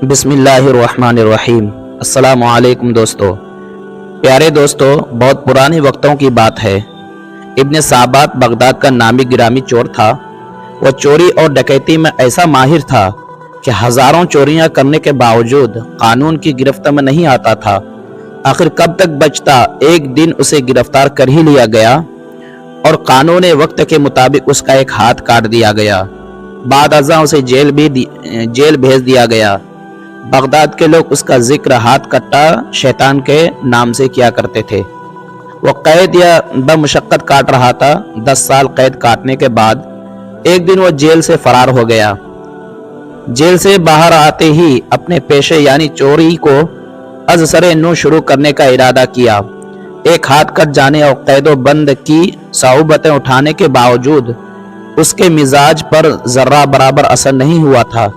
بسم اللہ الرحمن الرحیم۔ السلام علیکم دوستو۔ پیارے دوستو، بہت پرانے وقتوں کی بات ہے۔ ابن صابات بغداد کا نامی گرامی چور تھا۔ وہ چوری اور ڈکیتی میں ایسا ماہر تھا کہ ہزاروں چوریاں کرنے کے باوجود قانون کی گرفت میں نہیں آتا تھا۔ آخر کب تک بچتا، ایک دن اسے گرفتار کر ہی لیا گیا اور قانون وقت کے مطابق اس کا ایک ہاتھ کاٹ دیا گیا۔ بعد ازاں اسے جیل بھیج دیا گیا۔ بغداد کے لوگ اس کا ذکر ہاتھ کٹا شیطان کے نام سے کیا کرتے تھے۔ وہ قید یا بمشقت کاٹ رہا تھا۔ 10 سال قید کاٹنے کے بعد ایک دن وہ جیل سے فرار ہو گیا۔ جیل سے باہر آتے ہی اپنے پیشے یعنی چوری کو از سر نو شروع کرنے کا ارادہ کیا۔ ایک ہاتھ کٹ جانے اور قید و بند کی صعوبتیں اٹھانے کے باوجود اس کے مزاج پر ذرہ برابر اثر نہیں ہوا تھا۔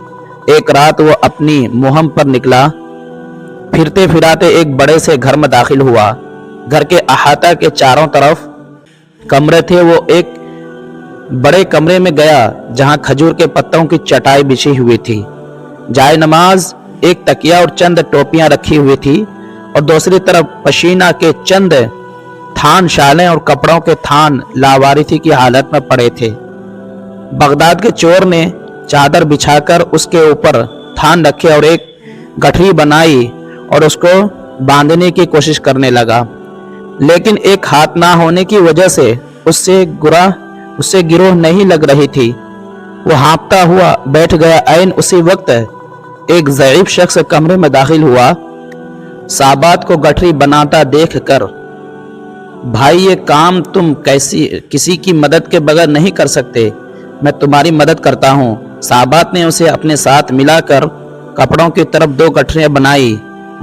ایک رات وہ اپنی مہم پر نکلا، پھرتے پھراتے ایک بڑے سے گھر میں داخل ہوا۔ گھر کے احاطہ کے چاروں طرف کمرے تھے۔ وہ ایک بڑے کمرے میں گیا جہاں کھجور کے پتوں کی چٹائی بچھی ہوئی تھی، جائے نماز، ایک تکیہ اور چند ٹوپیاں رکھی ہوئی تھی، اور دوسری طرف پشینہ کے چند تھان، شالیں اور کپڑوں کے تھان لاوارثی کی حالت میں پڑے تھے۔ بغداد کے چور نے چادر بچھا کر اس کے اوپر تھان رکھے اور ایک گٹھری بنائی اور اس کو باندھنے کی کوشش کرنے لگا، لیکن ایک ہاتھ نہ ہونے کی وجہ سے اس سے گروہ نہیں لگ رہی تھی۔ وہ ہانپتا ہوا بیٹھ گیا۔ عین اسی وقت ایک ضعیف شخص کمرے میں داخل ہوا۔ صابات کو گٹھری بناتا دیکھ کر، بھائی یہ کام تم کسی کی مدد کے بغیر نہیں کر سکتے، میں تمہاری مدد کرتا ہوں۔ صابات نے اسے اپنے ساتھ ملا کر کپڑوں کی طرف 2 گٹھریاں بنائی۔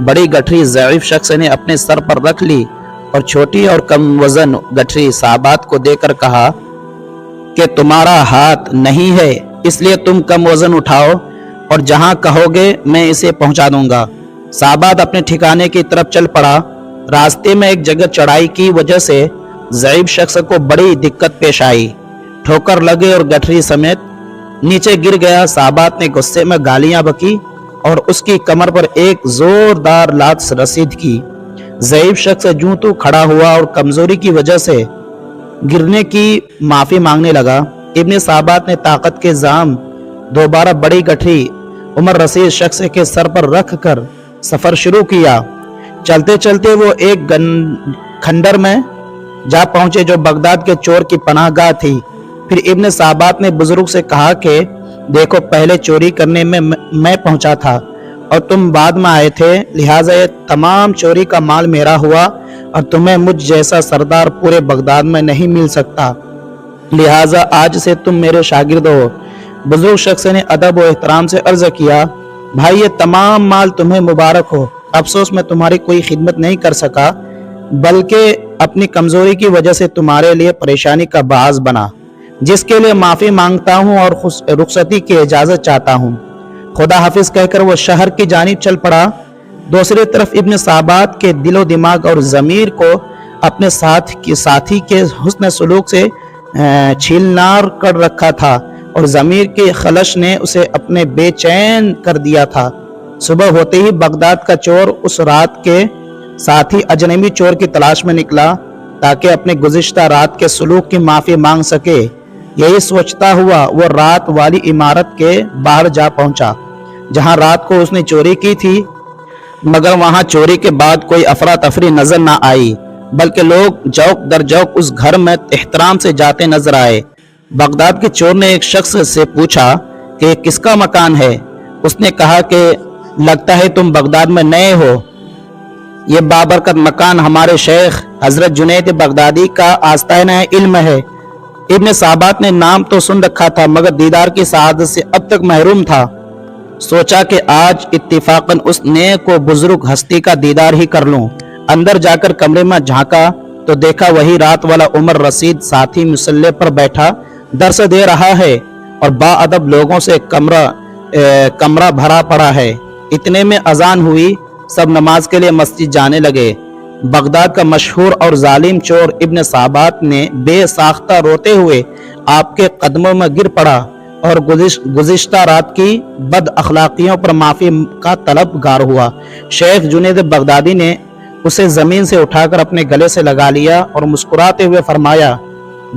بڑی گٹھری ضعیف شخص نے اپنے سر پر رکھ لی اور چھوٹی اور کم وزن گٹھری صابات کو دے کر کہا کہ تمہارا ہاتھ نہیں ہے، اس لیے تم کم وزن اٹھاؤ اور جہاں کہو گے میں اسے پہنچا دوں گا۔ صابات اپنے ٹھکانے کی طرف چل پڑا۔ راستے میں ایک جگہ چڑھائی کی وجہ سے ضعیف شخص کو بڑی دقت پیش آئی، ٹھوکر لگے اور گٹھری سمیت نیچے گر گیا۔ صابات نے غصے میں گالیاں بکی اور اس کی کمر پر ایک زوردار لات رسید کی۔ ضعیف شخص جوں تو کھڑا ہوا اور کمزوری کی وجہ سے گرنے کی معافی مانگنے لگا۔ ابن صابات نے طاقت کے زعم دوبارہ بڑی گٹھری عمر رسید شخص کے سر پر رکھ کر سفر شروع کیا۔ چلتے چلتے وہ ایک کھنڈر میں جا پہنچے جو بغداد کے چور کی پناہ گاہ تھی۔ پھر ابن صابات نے بزرگ سے کہا کہ دیکھو، پہلے چوری کرنے میں پہنچا تھا اور تم بعد میں آئے تھے، لہٰذا یہ تمام چوری کا مال میرا ہوا اور تمہیں مجھ جیسا سردار پورے بغداد میں نہیں مل سکتا، لہٰذا آج سے تم میرے شاگرد ہو۔ بزرگ شخص نے ادب و احترام سے عرض کیا، بھائی یہ تمام مال تمہیں مبارک ہو، افسوس میں تمہاری کوئی خدمت نہیں کر سکا، بلکہ اپنی کمزوری کی وجہ سے تمہارے لیے پریشانی کا باعث بنا، جس کے لیے معافی مانگتا ہوں اور رخصتی کی اجازت چاہتا ہوں۔ خدا حافظ کہہ کر وہ شہر کی جانب چل پڑا۔ دوسری طرف ابن صابات کے دل و دماغ اور ضمیر کو اپنے ساتھی کے حسن سلوک سے چھیلنار کر رکھا تھا اور ضمیر کی خلش نے اسے اپنے بے چین کر دیا تھا۔ صبح ہوتے ہی بغداد کا چور اس رات کے ساتھی اجنبی چور کی تلاش میں نکلا تاکہ اپنے گزشتہ رات کے سلوک کی معافی مانگ سکے۔ یہی سوچتا ہوا وہ رات والی عمارت کے باہر جا پہنچا جہاں رات کو اس نے چوری کی تھی، مگر وہاں چوری کے بعد کوئی افراتفری نظر نہ آئی، بلکہ لوگ جوق در جوق اس گھر میں احترام سے جاتے نظر آئے۔ بغداد کے چور نے ایک شخص سے پوچھا کہ یہ کس کا مکان ہے؟ اس نے کہا کہ لگتا ہے تم بغداد میں نئے ہو، یہ بابرکت مکان ہمارے شیخ حضرت جنید بغدادی کا آستانہ علم ہے۔ ابن صابات نے نام تو سن رکھا تھا مگر دیدار کی سعادت سے اب تک محروم تھا۔ سوچا کہ آج اتفاقاً اس نیک و بزرگ ہستی کا دیدار ہی کر لوں۔ اندر جا کر کمرے میں جھانکا تو دیکھا وہی رات والا عمر رسید ساتھی مسلح پر بیٹھا درس دے رہا ہے اور با ادب لوگوں سے کمرہ بھرا پڑا ہے۔ اتنے میں اذان ہوئی، سب نماز کے لیے مسجد جانے لگے۔ بغداد کا مشہور اور ظالم چور ابن صابات نے بے ساختہ روتے ہوئے آپ کے قدموں میں گر پڑا اور گزشتہ رات کی بد اخلاقیوں پر معافی کا طلبگار ہوا۔ شیخ جنید بغدادی نے اسے زمین سے اٹھا کر اپنے گلے سے لگا لیا اور مسکراتے ہوئے فرمایا،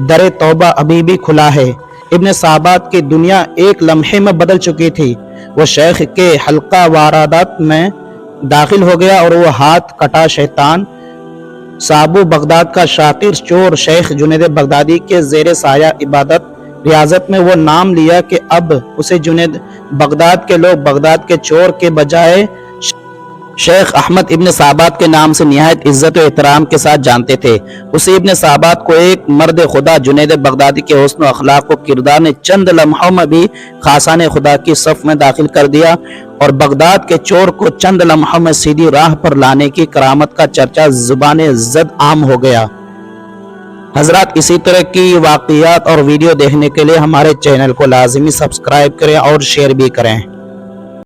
در توبہ ابھی بھی کھلا ہے۔ ابن سابات کی دنیا ایک لمحے میں بدل چکی تھی۔ وہ شیخ کے حلقہ واردات میں داخل ہو گیا اور وہ ہاتھ کٹا شیطان صابو بغداد کا شاطر چور شیخ جنید بغدادی کے زیر سایہ عبادت ریاضت میں وہ نام لیا کہ اب اسے جنید بغداد کے لوگ بغداد کے چور کے بجائے شیخ احمد ابن سابات کے نام سے نہایت عزت و احترام کے ساتھ جانتے تھے۔ اسی ابن سابات کو ایک مرد خدا جنید بغدادی کے حسن و اخلاق و کردار نے چند لمحوں میں بھی خاصان خدا کی صف میں داخل کر دیا اور بغداد کے چور کو چند لمحوں میں سیدھی راہ پر لانے کی کرامت کا چرچا زبان زد عام ہو گیا۔ حضرات، اسی طرح کی واقعات اور ویڈیو دیکھنے کے لیے ہمارے چینل کو لازمی سبسکرائب کریں اور شیئر بھی کریں۔